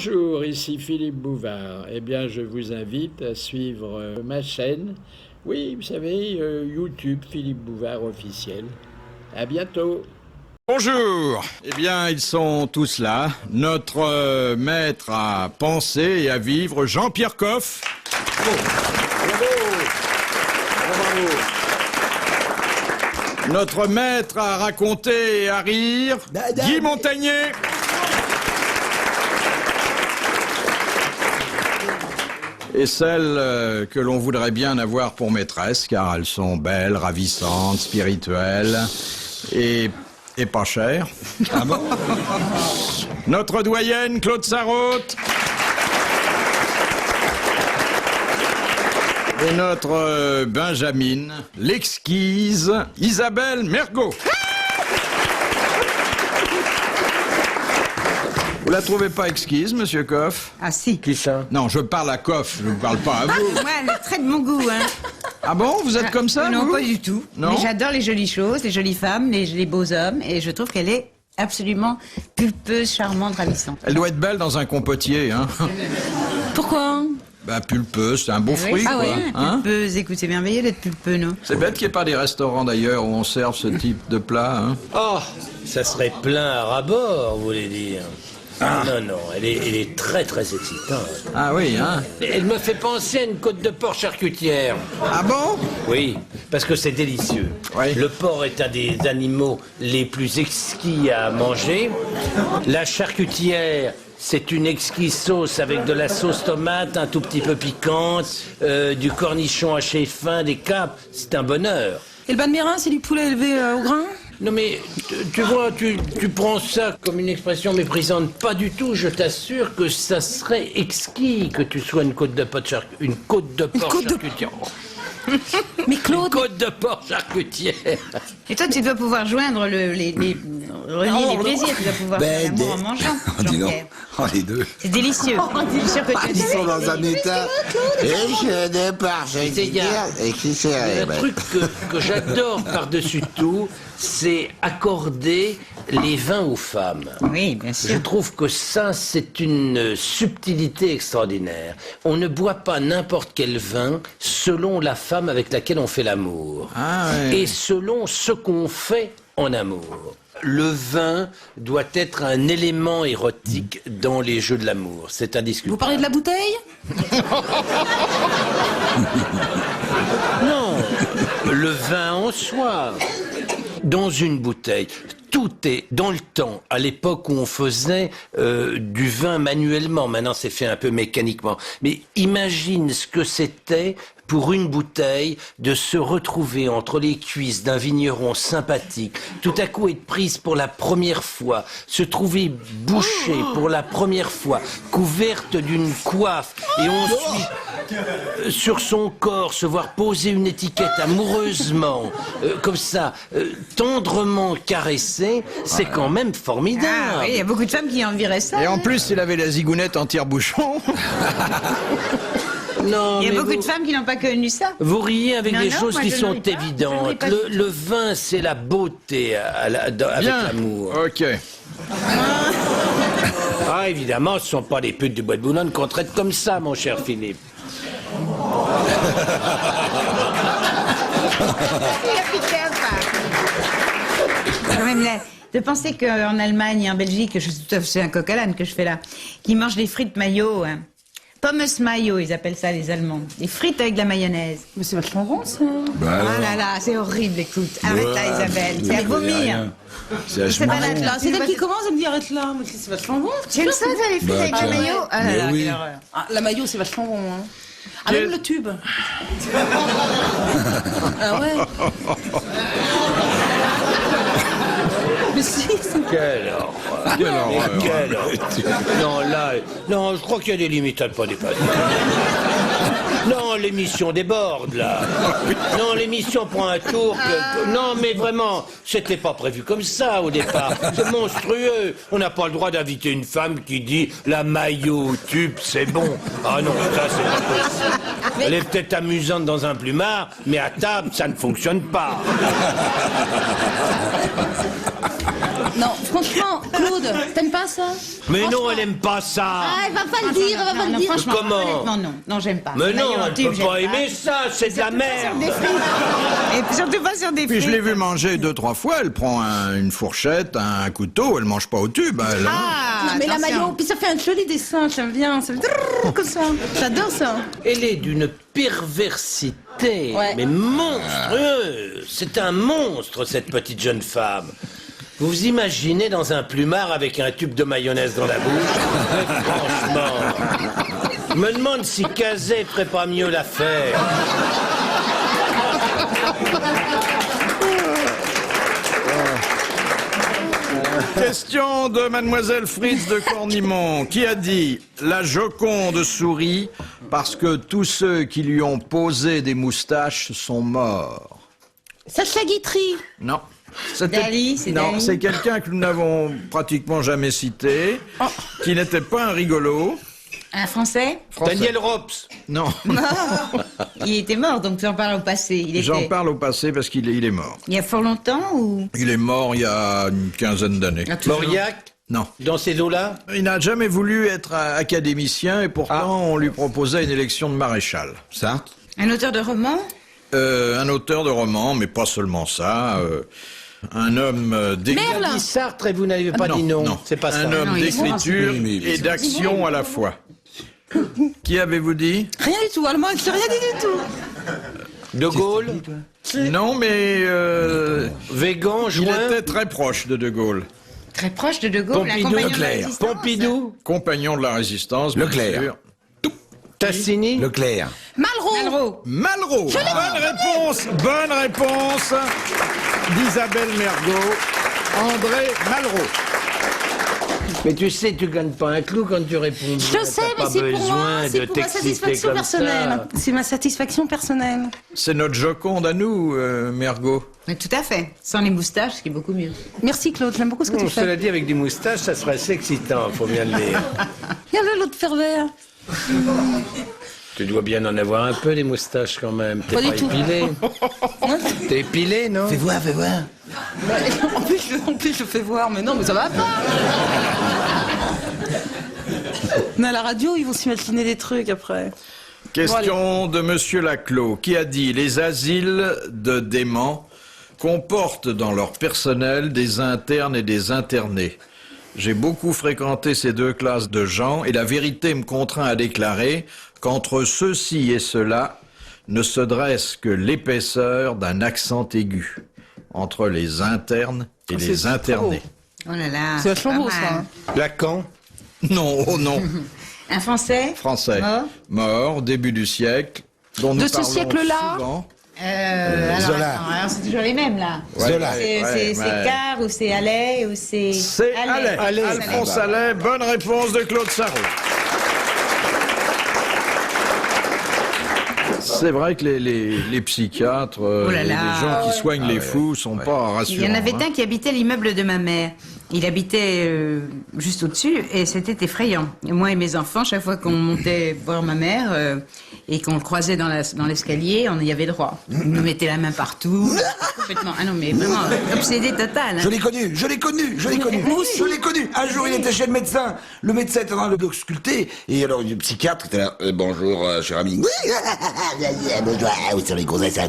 Bonjour, ici Philippe Bouvard. Eh bien, je vous invite à suivre ma chaîne. Oui, vous savez, YouTube Philippe Bouvard officiel. À bientôt. Bonjour. Eh bien, ils sont tous là. Notre maître à penser et à vivre, Jean-Pierre Coff. Bravo. Notre maître à raconter et à rire, Guy Montagnier. Et celles que l'on voudrait bien avoir pour maîtresse, car elles sont belles, ravissantes, spirituelles et pas chères. Ah bon? Notre doyenne, Claude Sarraute. Et notre Benjamin, l'exquise Isabelle Mergot. Vous la trouvez pas exquise, monsieur Coff? Ah si. Qui ça? Non, je parle à Coff, je ne parle pas à vous. Moi, elle est très de mon goût, hein. Ah bon, vous êtes comme ça, Non, vous? pas du tout. Non. Mais j'adore les jolies choses, les jolies femmes, les beaux hommes, et je trouve qu'elle est absolument pulpeuse, charmante, ravissante. Elle doit être belle dans un compotier, hein. Pourquoi? Bah, pulpeuse, c'est un beau fruit, Ah quoi. oui, Hein? pulpeuse, écoute, c'est merveilleux d'être pulpeux, non? C'est bête qu'il n'y ait pas des restaurants, d'ailleurs, où on serve ce type de plat, hein. Oh, ça serait plein à ras-bord, vous voulez dire. Non, elle est très très excitante. Ah oui, hein. Elle me fait penser à une côte de porc charcutière. Ah bon? Oui, parce que c'est délicieux. Oui. Le porc est un des animaux les plus exquis à manger. La charcutière, c'est une exquise sauce avec de la sauce tomate, un tout petit peu piquante, du cornichon haché fin, des capres. C'est un bonheur. Et le bas de Mérin, c'est du poulet élevé au grain? Non mais, tu vois, tu prends ça comme une expression méprisante. Pas du tout, je t'assure que ça serait exquis que tu sois une côte de porc charcutière. Mais Claude... Une côte de porc charcutière. Et toi, tu dois pouvoir joindre relier les plaisirs, tu dois pouvoir faire l'amour en mangeant. Dis donc. Jean-Pierre. Oh, les deux. C'est délicieux. Je suis sûre que tu Ils sont dans un état. Et je départ, je C'est dire, et qui c'est Un truc que j'adore par-dessus tout, c'est accorder les vins aux femmes. Oui, bien Je sûr. trouve que ça, c'est une subtilité extraordinaire. On ne boit pas n'importe quel vin selon la femme avec laquelle on fait l'amour. Ah ouais. Et selon ce qu'on fait en amour. Le vin doit être un élément érotique dans les jeux de l'amour. C'est Vous indiscutable. parlez de la bouteille? Non, le vin en soi, dans une bouteille. Tout est dans le temps. À l'époque où on faisait du vin manuellement, maintenant c'est fait un peu mécaniquement. Mais imagine ce que c'était pour une bouteille de se retrouver entre les cuisses d'un vigneron sympathique, tout à coup être prise pour la première fois, se trouver bouchée pour la première fois, couverte d'une coiffe, et ensuite sur son corps se voir poser une étiquette amoureusement, comme ça, tendrement caressée, c'est quand même formidable. Ah oui, il y a beaucoup de femmes qui envieraient ça. Et en hein. plus, il avait la zigounette en tire-bouchon. Non, Il y a mais beaucoup vous- de femmes qui n'ont pas connu ça. Vous riez avec Non, des non, choses moi, qui je ne sont ris pas. Je ne évidentes. ris pas du tout. Le vin, c'est la beauté avec l'amour. Ok. Ah, évidemment, ce ne sont pas les putes du bois de Boulogne qu'on traite comme ça, mon cher Philippe. Quand même, de penser qu'en Allemagne et en Belgique, c'est un coq à l'âne que je fais là, qui mangent des frites mayo, hein. Pommes mayo, ils appellent ça les Allemands. Des frites avec de la mayonnaise. Mais c'est vachement bon, ça. Bah, Ah là là, c'est horrible, écoute. Arrête là, Isabelle. C'est à vomir. C'est C'est pas vachement là, C'est elle qui commence à me dire arrête là. Mais c'est vachement bon. Tu aimes ça, toi, les frites Bah, avec la tiens. mayo? Ah là Mais là, oui. quelle horreur. Ah, la maillot, c'est vachement bon. Hein. Ah, même le tube. Ah ouais. Mais si, c'est... Quelle horreur. Quelle horreur. Mais quelle horreur. Non, là, non, je crois qu'il y a des limites à ne pas dépasser. Non, l'émission déborde, là. Non, l'émission prend un tour que... Non, mais vraiment, c'était pas prévu comme ça, au départ. C'est monstrueux. On n'a pas le droit d'inviter une femme qui dit « la maillot au tube, c'est bon ». Ah non, ça, c'est pas possible. Elle est peut-être amusante dans un plumard, mais à table, ça ne fonctionne pas. Non, franchement, Claude, t'aimes pas ça? Mais non, elle aime pas ça. Ah, elle va pas le dire, elle va pas le Non, dire. franchement, Comment honnêtement, non. Non, j'aime pas. Mais non, Maillot en elle tube, peut j'aime pas aimer ça, c'est de la Surtout pas sur merde. des frites. Et surtout pas sur des Puis je l'ai frites. vu manger 2-3 fois. Elle prend une fourchette, un couteau. Elle mange pas au tube. Elle, hein. Ah, Non, mais la attention. maillot, puis ça fait un joli dessin, j'aime bien. Ça fait comme ça. J'adore ça. Elle est d'une perversité, Ouais. mais monstrueuse. C'est un monstre, cette petite jeune femme. Vous vous imaginez dans un plumard avec un tube de mayonnaise dans la bouche? Franchement, je me demande si Cazet ferait pas mieux l'affaire. Question de Mademoiselle Fritz de Cornimont, qui a dit « La Joconde sourit parce que tous ceux qui lui ont posé des moustaches sont morts. Sacha Guitry. » Non. Dali, c'est Non, Dali. c'est quelqu'un que nous n'avons pratiquement jamais cité, qui n'était pas un rigolo. Un Français? Daniel Rops. Non, Il était mort, donc tu en parles au passé. Il j'en était... parle au passé parce qu'il est mort. Il y a fort longtemps ou... Il est mort il y a une quinzaine d'années. Ah, toujours. Mauriac. Non. Dans ces eaux-là. Il n'a jamais voulu être académicien et pourtant on lui proposait une élection de maréchal. Ça? Un auteur de roman? Un auteur de roman, mais pas seulement ça. Un homme d'écriture. Merle. Il a dit Sartre et vous n'avez pas dit non. C'est pas ça. Un homme Non, il est d'écriture bon. Oui, et d'action à la fois. Qui avez-vous dit? Rien du tout, allemand, je rien dit du tout. De Gaulle. Non, mais Végan, il joint. était très proche de De Gaulle. Très proche de De Gaulle, un Pompidou, compagnon de la Leclerc. Résistance. Pompidou. Compagnon de la résistance, bien Leclerc. sûr. Tassini. Leclerc. Malraux. Malraux. Malraux. Bonne réponse d'Isabelle Mergot. André Malraux. Mais tu sais, tu gagnes pas un clou quand tu réponds. Je sais, mais c'est pour moi, c'est pour ma satisfaction personnelle. C'est ma satisfaction personnelle. C'est notre Joconde à nous, Mergot. Mais tout à fait. Sans les moustaches, ce qui est beaucoup mieux. Merci Claude, j'aime beaucoup ce que tu Cela fais. dit, avec des moustaches, ça serait assez excitant, faut bien le dire. Regarde l'autre pervers. Tu dois bien en avoir un peu, des moustaches, quand même. T'es Pas pas du tout. épilé. T'es épilé, non? Fais voir, fais voir. En plus, je fais voir, mais non, mais ça va pas. Mais à la radio, ils vont s'imaginer des trucs après. Question de Monsieur Laclos, qui a dit « Les asiles de déments comportent dans leur personnel des internes et des internés. J'ai beaucoup fréquenté ces deux classes de gens et la vérité me contraint à déclarer qu'entre ceux-ci et ceux-là ne se dresse que l'épaisseur d'un accent aigu entre les internes et les internés. Oh là là. C'est vachement pas beau mal. ça. Hein. Lacan. Non, oh non. Un Français? Français. Mort? Mort, début du siècle. Dont De nous ce parlons siècle-là souvent. Alors, Zola. attends, alors c'est toujours les mêmes là. Zola. C'est Car ou c'est Allais ou c'est... C'est Allais. Alphonse Allais. Bonne réponse de Claude Sarraud. C'est vrai que les psychiatres, Oh là et là. les gens qui soignent les fous sont pas rassurants. Il y en avait hein. un qui habitait l'immeuble de ma mère. Il habitait juste au-dessus et c'était effrayant. Et moi et mes enfants, chaque fois qu'on montait voir ma mère et qu'on le croisait dans l'escalier, on y avait droit. Il nous mettait la main partout. Complètement. Ah non, mais vraiment, obsédé total. Je l'ai connu. Je l'ai connu. Un jour, il était chez le médecin. Le médecin était en train de l'ausculter. Et alors, le psychiatre était là. Bonjour, cher ami. Oui, bonjour. Ah, oui, c'est les groseilles, ça.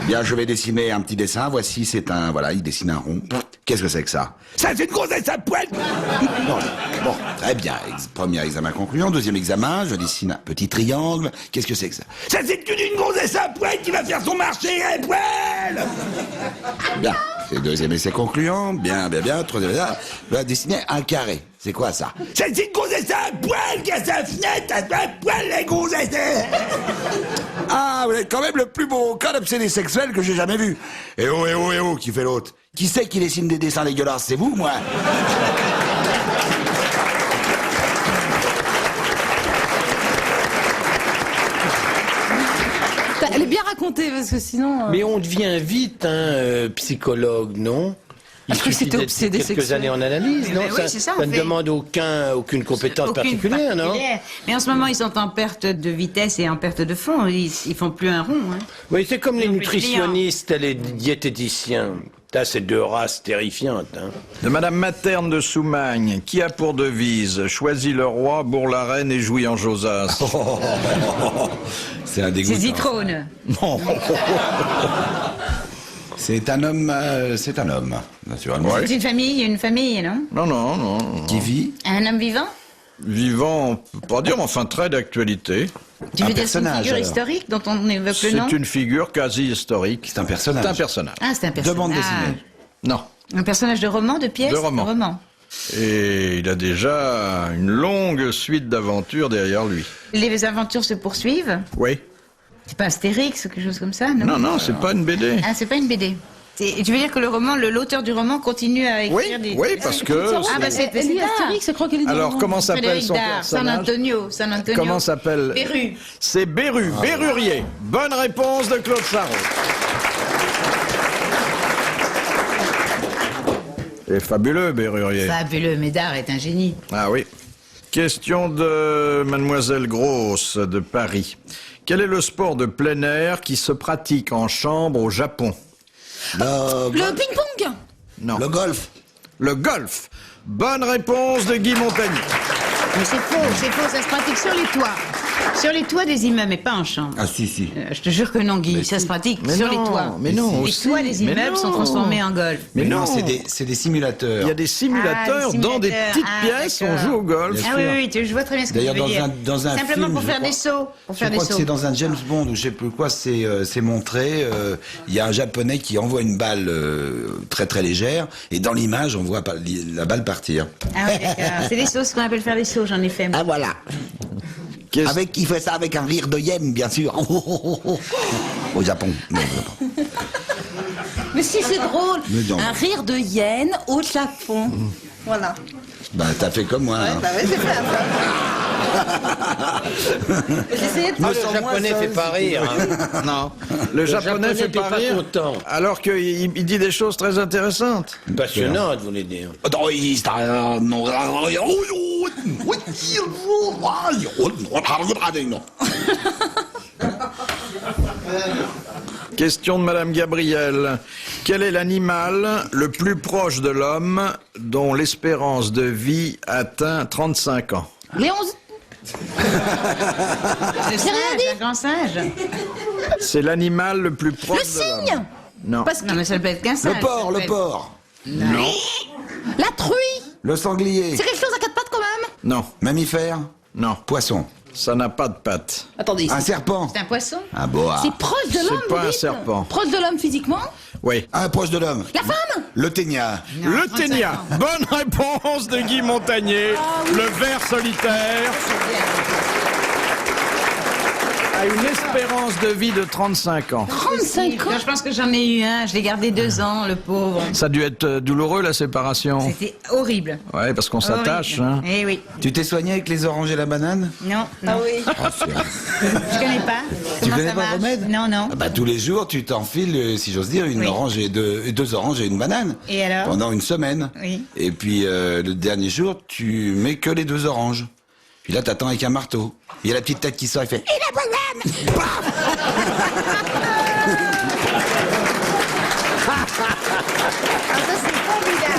Bien, je vais dessiner un petit dessin. Voici, c'est un... Voilà, il dessine un rond. Qu'est-ce que c'est que ça? Ça, c'est une grossesse à poil. Bon, très bien. Premier examen concluant. Deuxième examen, je dessine un petit triangle. Qu'est-ce que c'est que ça? Ça, c'est une grossesse à poil qui va faire son marché à poil. Bien. C'est deuxième essai concluant. Bien. Troisième essai. Je vais dessiner un carré. C'est quoi ça? Ça, c'est une grossesse à poil qui a sa fenêtre à poil, les grossesses. Ah, vous êtes quand même le plus beau cas d'obsédé sexuel que j'ai jamais vu. Eh oh, qui fait l'autre? Qui c'est qui dessine des dessins dégueulasses? C'est vous, moi? Elle est bien racontée parce que sinon. Mais on devient vite psychologue, non? Il Je crois que suffit c'était d'être obsédé quelques sexuel. années en analyse, non? Mais oui, c'est ça, on ne fait. demande aucune compétence particulière, non? Mais en ce moment, ils sont en perte de vitesse et en perte de fond. Ils font plus un rond. Hein. Oui, c'est comme les Ils ont plus de nutritionnistes et les diététiciens. Ça, c'est deux races terrifiantes. Hein. De Madame Materne de Soumagne, qui a pour devise « Choisis le roi, bourre la reine et jouis en Josas ». C'est un dégoût. C'est Zitrone. Non. C'est un homme, naturellement. Ouais. C'est une famille, non? Non. Qui vit. Un homme vivant? Vivant, on peut pas dire, enfin très d'actualité. Tu veux dire c'est une personnage, figure alors. historique dont on évoque le nom? C'est une figure quasi historique. C'est un personnage. C'est un personnage. Ah, c'est un De personnage. bande dessinée. Non. Un personnage de roman, de pièce? De roman. Et il a déjà une longue suite d'aventures derrière lui. Les aventures se poursuivent? Oui. C'est pas Astérix ou quelque chose comme ça, non? Non, c'est pas une BD. Ah, c'est pas une BD. Tu veux dire que l'auteur du roman continue à écrire des... Oui, parce que... Ah, bah c'est Elle dit Dard. Astérix, je crois qu'elle est dit Alors, roman. comment s'appelle Frédéric son Dard, San personnage Antonio. Comment s'appelle Beru. C'est Beru, Berrurier. Bonne réponse de Claude Sarraud. Et fabuleux, Berrurier. Fabuleux, Médard est un génie. Ah oui. Question de Mademoiselle Grosse de Paris. Quel est le sport de plein air qui se pratique en chambre au Japon? Le ping-pong. Non. Le golf. Le golf. Bonne réponse de Guy Montagnier. Mais c'est faux, ça se pratique sur les toits. Sur les toits des immeubles, mais pas en chambre. Ah si. Je te jure que non, Guy, ça se pratique Mais sur non, les toits. mais non, Les aussi. toits des Mais immeubles non. sont transformés en golf. Mais non, c'est des simulateurs. Il y a des simulateurs, dans des simulateurs. petites Ah, pièces, on d'accord. joue au golf. Ah oui, je vois très bien ce que tu D'ailleurs, veux dire. dans un Simplement film, pour je faire crois- des sauts. Je crois que c'est dans un James Bond ou je sais plus quoi, c'est montré. Il y a un Japonais qui envoie une balle très très légère et dans l'image on voit la balle partir. Ah oui, d'accord. C'est des sauts, ce qu'on appelle faire des sauts, j'en ai fait. moi. Ah voilà. Il fait ça avec un rire de Yem, bien sûr. Au Japon. Non, au Japon. Mais si, c'est drôle. Mais non. Un rire de hyène au Japon. Voilà. Bah t'as fait comme moi. hein. Bah ouais, c'est fait J'essayais de Ah, faire le japonais fait pas rire. Hein. Non, le japonais fait dit pas pas rire, content. alors qu'il dit des choses très intéressantes. Passionnant, vous voulez dire. Question de Madame Gabrielle. Quel est l'animal le plus proche de l'homme dont l'espérance de vie atteint 35 ans? Léon. Le singe, un grand singe. C'est l'animal le plus proche Le de l'homme. cygne. Non. Parce que Non, mais ça peut être qu'un singe. Le porc, ça peut le être- porc. Non. la truie. Le sanglier. C'est quelque chose à quatre pattes quand même. Non. Mammifère. Non. Poisson. Ça n'a pas de pattes. Attendez. Un serpent. C'est un poisson. Un boa. C'est proche de l'homme. C'est pas vous un dites serpent. Proche de l'homme physiquement. Oui. Un proche de l'homme. La femme. Le ténia. Non, Le 35 ténia. ans. Bonne réponse de Guy Montagnier. Le ver solitaire a une espérance de vie de 35 ans. 35 ans. Non, je pense que j'en ai eu un. Je l'ai gardé 2 ans, le pauvre. Ça a dû être douloureux, la séparation. C'était horrible. Ouais, parce qu'on s'attache. Horrible. Hein. Eh oui. Tu t'es soigné avec les oranges et la banane? Non, non. oui. Je connais pas. Tu Comment connais ça pas le marche? remède? Non, non. Ah bah tous les jours tu t'enfiles, si j'ose dire, une Oui. orange et deux oranges et une banane. Et alors? Pendant une semaine. Oui. Et puis le dernier jour, tu mets que les 2 oranges. Puis là, t'attends avec un marteau. Il y a la petite tête qui sort et fait. Et la banane. Ah, ça, c'est formidable.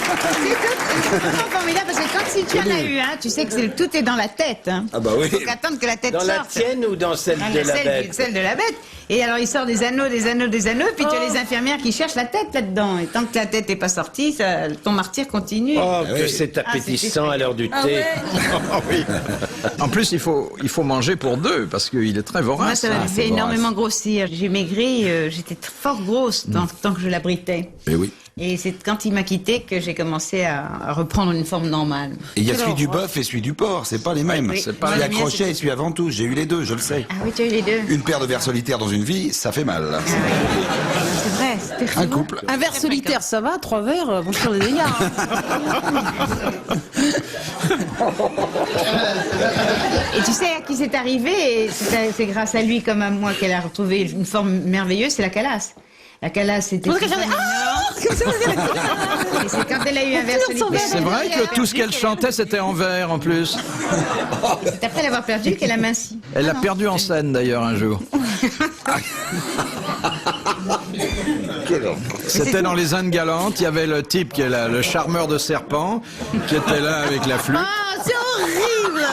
C'est vraiment formidable parce que quand si tu en as eu un, tu sais que tout est dans la tête. Hein. Ah bah oui. Il faut qu'attendre que la tête Dans la sorte. tienne ou dans celle Ah, de la bête? celle de la bête. Et alors, il sort des anneaux, puis tu as les infirmières qui cherchent la tête là-dedans. Et tant que la tête n'est pas sortie, ton martyre continue. Oh, que oui. c'est Ah, appétissant à l'heure du Ah thé. ouais. Ah oui. En plus, il faut manger pour 2 parce qu'il est très Moi, vorace. ça m'a c'est fait vorace. énormément grossir. J'ai maigri, j'étais fort grosse tant que je l'abritais. Mais oui. Et c'est quand il m'a quitté que j'ai commencé à reprendre une forme normale. Et il y a celui du bœuf et celui du porc, c'est pas les mêmes. Oui. C'est Moi, pas le celui mien, accroché c'est- et celui avant tout. J'ai eu les deux, je le sais. Ah oui, tu as eu les deux. Une paire de vers solitaires dans une vie, ça fait mal. C'est vrai, c'est terrible. Un couple. Un verre solitaire, ça va. 3 verres, vont faire des dégâts. Et tu sais à qui c'est arrivé, et c'est grâce à lui comme à moi qu'elle a retrouvé une forme merveilleuse, c'est la calasse. La calasse, c'était... Parce que j'en ai- Et c'est quand elle a eu un verre solitaire. C'est vrai que tout ce qu'elle chantait, c'était en vers en plus. C'est après l'avoir perdu qu'elle a minci. Elle l'a perdu en scène d'ailleurs un jour. C'était dans Les Indes galantes, il y avait le type qui est là, le charmeur de serpent, qui était là avec la flûte. Ah, c'est horrible.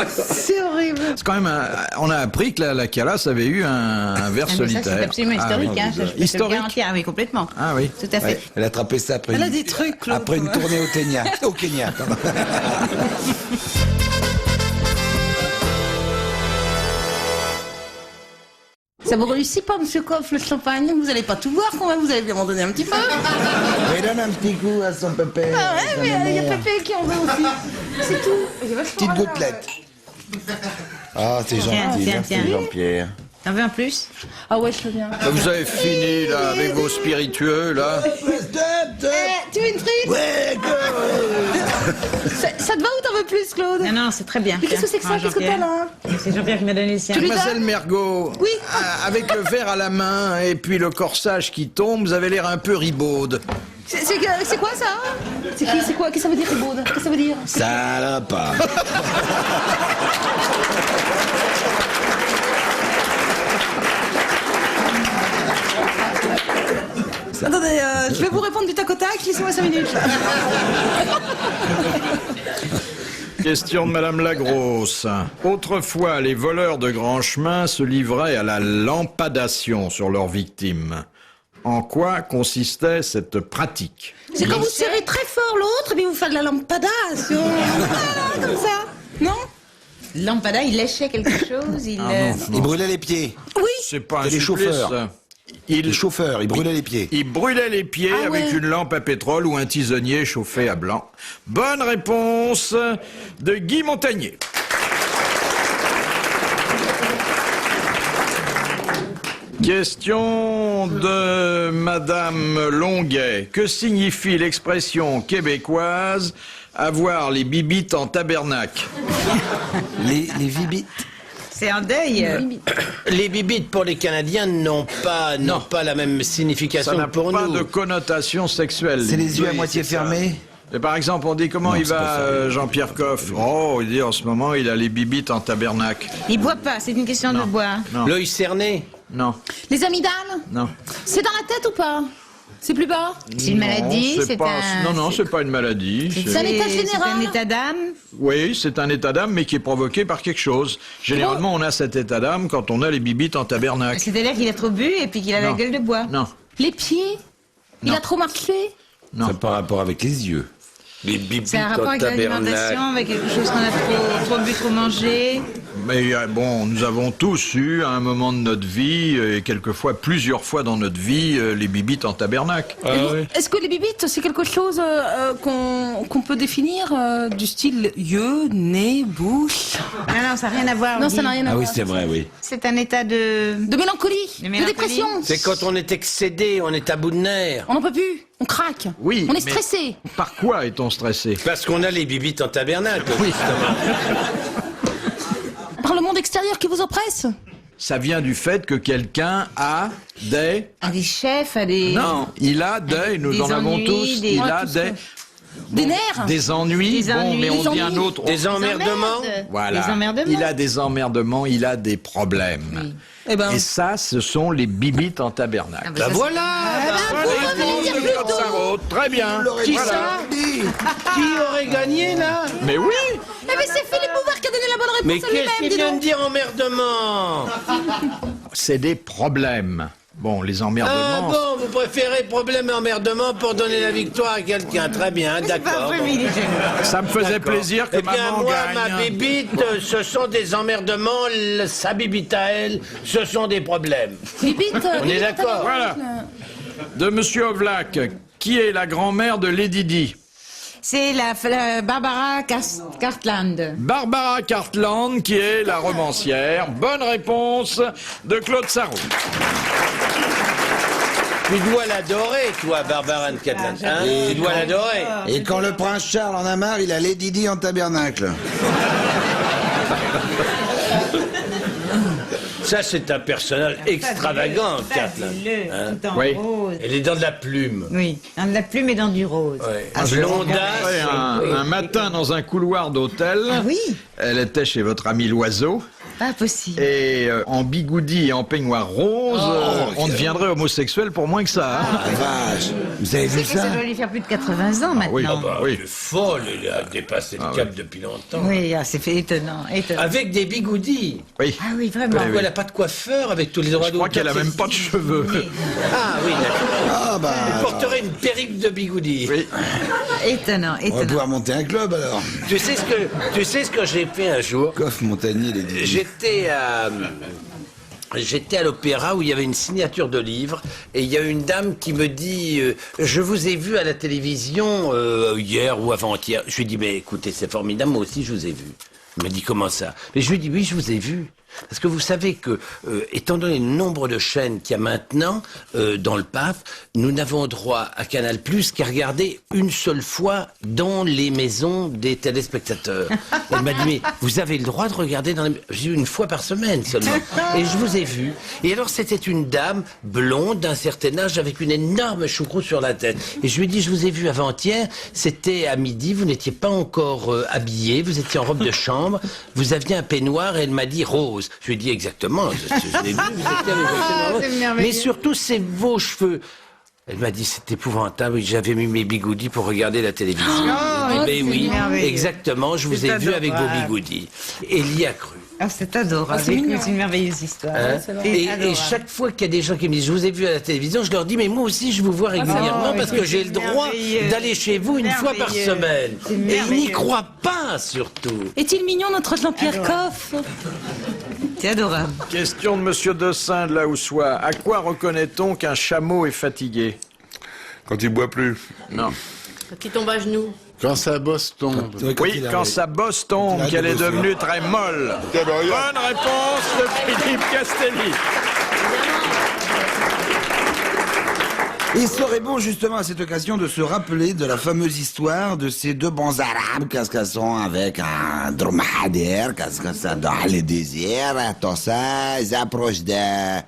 C'est horrible. C'est quand même on a appris que la Calas avait eu un vers Ah, mais solitaire. ça, c'est absolument historique. oui. Hein, ça, je peux te le Historique. garantir. Ah oui, complètement. Ah oui. Tout à fait. Ouais, elle a attrapé ça après, Elle a des trucs, Claude, après une ouais. tournée au Kenya. Au Kenya, pardon. Ça vous réussit pas, monsieur Coff, le champagne? Vous allez pas tout boire quand même, vous allez bien m'en donner un petit peu. Mais donne un petit coup à son pépé. Ah ouais, mais il y a Pépé qui en veut aussi. C'est tout. J'ai vachement Petite mal. gouttelette. Ah, c'est gentil, tiens, merci tiens. Jean-Pierre. T'en veux un plus? Ah ouais, je veux bien. Vous avez fini là avec vos spiritueux là. Tu veux une frite? Ouais, Ça te va ou t'en veux plus, Claude? Non, non, c'est très bien. Mais qu'est-ce que c'est que ça? Qu'est-ce que t'as là? C'est Jean-Pierre qui m'a donné le sien. lui donnes? Mademoiselle Mergot, Oui. avec le verre à la main et puis le corsage qui tombe, vous avez l'air un peu ribaude. C'est quoi ça? C'est qui? C'est quoi? Qu'est-ce que ça veut dire, Ribaude? Qu'est-ce que ça veut dire? Salopard. Attendez, je vais vous répondre du tac au tac, laissez-moi 5 minutes. Question de Madame Lagrosse. Autrefois, les voleurs de grand chemin se livraient à la lampadation sur leurs victimes. En quoi consistait cette pratique? C'est quand vous serrez très fort l'autre, et puis vous faites de la lampadation. Voilà, comme ça. Non? Lampada, il léchait quelque chose. Il, Il brûlait les pieds. Oui. C'est pas un Et les supplice, chauffeurs. ça. Les chauffeurs, ils brûlaient les pieds. Il brûlait les pieds Ah avec ouais. une lampe à pétrole ou un tisonnier chauffé à blanc. Bonne réponse de Guy Montagnier. Question de Madame Longuet. Que signifie l'expression québécoise avoir les bibites en tabernacle? Les vibites. c'est un deuil. Les bibites pour les Canadiens n'ont pas la même signification Ça n'a que pour pas nous. de connotation sexuelle. C'est les yeux à Oui, moitié c'est ça. fermés. Et par exemple, on dit comment Non, il c'est pas va, ça. Jean-Pierre Coff? Oh, il dit en ce moment, il a les bibites en tabernacle. Il boit pas, c'est une question de boire. Non, L'œil cerné. non, Les amygdales? non. C'est dans la tête ou pas? C'est plus bas? C'est une Non, maladie, c'est c'est pas... un... Non, non, c'est pas une maladie. C'est un état C'est général? un état d'âme. Oui, c'est un état d'âme, mais qui est provoqué par quelque chose. Généralement, on a cet état d'âme quand on a les bibites en tabernacle. C'est-à-dire qu'il a trop bu et puis qu'il a la Non. gueule de bois. Non, Les pieds? Il Non. a trop marché? non. C'est par rapport avec les yeux. Les bibites C'est un rapport en avec tabernacle. l'alimentation, avec quelque chose qu'on a trop bu, trop mangé. Mais bon, nous avons tous eu, à un moment de notre vie, et quelquefois plusieurs fois dans notre vie, les bibites en tabernacle. Est-ce que les bibites, c'est quelque chose qu'on peut définir du style yeux, nez, bouche? Ah non, ça n'a rien à voir. Non, Guy. ça n'a rien à Ah oui, voir. c'est vrai, oui. C'est un état de... De mélancolie, De de mélancolie. dépression. C'est quand on est excédé, on est à bout de nerfs. On n'en peut plus, on craque. Oui, On est mais- stressé. Par quoi est-on stressé? Parce qu'on a les bibites en tabernacle, justement. Par le monde extérieur qui vous oppresse. Ça vient du fait que quelqu'un a des... à des chefs, à des... Non, il a des, nous Des en avons ennuis, tous, des- il Ouais, a tout ça. des... Des nerfs. Des ennuis, Des bon, ennuis. mais on Des dit un ennuis. autre... Des emmerdements. Voilà. Des emmerdements. Il a des emmerdements, il a des problèmes. Eh ben, Et ça, ce sont les bibites en tabernacle. Ah, bah, Ben ça, voilà. Réponse de Claude Sarraute. Très bien. Qui Voilà. ça Qui aurait gagné, là? Mais oui. eh ben, c'est Philippe Bouvard qui a donné la bonne Mais réponse à qu'est-ce lui-même, qu'il dis vient de donc. dire emmerdement? C'est des problèmes. Bon, les Ah emmerdements... bon, vous préférez problème et emmerdement pour donner la victoire à quelqu'un. Très bien, c'est pas d'accord. vrai, mais il est génial. Ça me faisait plaisir que Eh bien, maman moi, gagne. ma bibite, ce sont des emmerdements. Sa bibite à elle, ce sont des problèmes. Bibite, On est d'accord. Voilà. De Monsieur Ovlac, qui est la grand-mère de Lady Di? C'est la Barbara Cartland. Barbara Cartland, qui est la romancière. Bonne réponse de Claude Sarraute. Tu dois l'adorer, toi, Barbara Anne Catlan. Hein tu dois l'adorer. Et quand le prince Charles en a marre, il a Lady Di en tabernacle. Ça, c'est un personnage extravagant, Catlan. Fabuleux, tout en Oui. rose. Elle est dans de la plume. Oui, dans de la plume et dans du rose. Ouais. Ouais, Blondasse. un matin dans un couloir d'hôtel. Ah oui. Elle était chez votre ami l'oiseau. Pas possible. Et en bigoudi et en peignoir rose, on deviendrait homosexuel pour moins que ça. Hein. Ah, vache. Vous avez vu C'est que ça ça? doit lui faire plus de 80 ans oui. maintenant. bah, oui. C'est folle, il a dépassé le cap depuis longtemps. Oui, c'est fait étonnant. Avec des bigoudis. Oui. Ah oui, vraiment. Pourquoi elle n'a pas de coiffeur avec tous les endroits Je crois qu'elle a même pas de cheveux. Ah oui, d'accord. Ah bah. Elle porterait une perruque de bigoudis. Oui. Étonnant, On va étonnant. pouvoir monter un club alors. Tu sais ce que j'ai fait un jour? Coff Montagnier, les dit. J'étais à l'opéra où il y avait une signature de livre et il y a une dame qui me dit je vous ai vu à la télévision hier ou avant-hier. Je lui ai dit mais écoutez c'est formidable, moi aussi je vous ai vu. Elle m'a dit comment ça? Mais je lui ai dit oui je vous ai vu. Parce que vous savez que, étant donné le nombre de chaînes qu'il y a maintenant dans le PAF, nous n'avons droit à Canal+ qu'à regarder une seule fois dans les maisons des téléspectateurs. Elle m'a dit, mais vous avez le droit de regarder dans les... J'ai eu une fois par semaine seulement. Et je vous ai vu. Et alors, c'était une dame blonde d'un certain âge avec une énorme choucroute sur la tête. Et je lui ai dit, je vous ai vu avant-hier, c'était à midi, vous n'étiez pas encore habillé, vous étiez en robe de chambre, vous aviez un peignoir et elle m'a dit rose. Je lui ai dit exactement, je l'ai vu, vous étiez exactement rose. Mais surtout, c'est vos cheveux. Elle m'a dit, c'est épouvantable, j'avais mis mes bigoudis pour regarder la télévision. c'est Oui, merveilleux. exactement, je vous C'est ai vu avec vos adorable. bigoudis. Et elle y a cru. Ah, c'est adorable. c'est mignon. C'est une merveilleuse histoire. Hein C'est et adorable. chaque fois qu'il y a des gens qui me disent, je vous ai vu à la télévision, je leur dis, mais moi aussi, je vous vois régulièrement Oh, parce que c'est j'ai le droit merveilleux. d'aller chez vous une fois par Merveilleux. semaine. C'est Et ils n'y merveilleux. croient pas, surtout. Est-il mignon notre Jean-Pierre Coff? C'est adorable. Question de Monsieur Dessin de la Houssois. À quoi reconnaît-on qu'un chameau est fatigué? Quand il boit plus. Non. Qui tombe à genoux. Quand sa bosse tombe. Oui, quand sa bosse tombe, Il a qu'elle est des bosses, devenue très molle. Tiens, ben, regarde. Bonne réponse de Philippe Castelli. Il serait bon justement à cette occasion de se rappeler de la fameuse histoire de ces deux bons arabes qu'est-ce qu'ils sont avec un dromadaire, qu'est-ce que ça dans le désert, tout ça, ils approchent d'un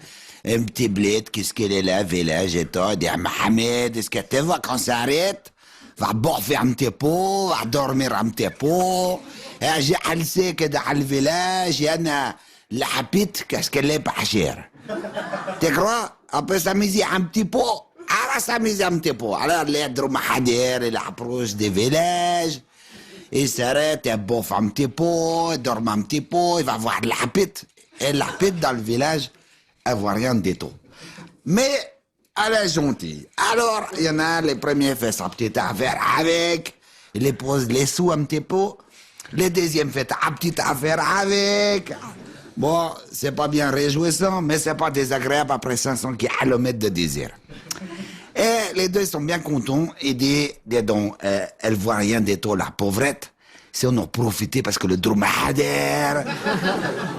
petit bled, qu'est-ce qu'il est là, village et tout, ils disent Mohamed, est-ce que tu vois qu'on s'arrête? Va boire un petit pot, va dormir un petit pot, et j'ai alcé que dans le village, il y en a la hapite, qu'est-ce qu'elle est pas chère. Tu crois? On peut s'amuser un petit peu. Alors, s'amuser un petit peu. Alors, les dromadaires, il approche des villages. Il s'arrête, il bouffe un petit peu, il dort un petit peu, il va voir l'apite. Et l'apite dans le village, elle voit rien du tout. Mais, elle est gentille. Alors, il y en a, les premiers fait sa petite affaire avec. Il les pose les sous un petit peu. Le deuxième fait sa petite affaire avec. Bon, c'est pas bien réjouissant, mais c'est pas désagréable après 500 kilomètres de désert. Et les deux sont bien contents et disent donc, elle voit rien du tout, la pauvrette. Si on en profite parce que le dromadaire,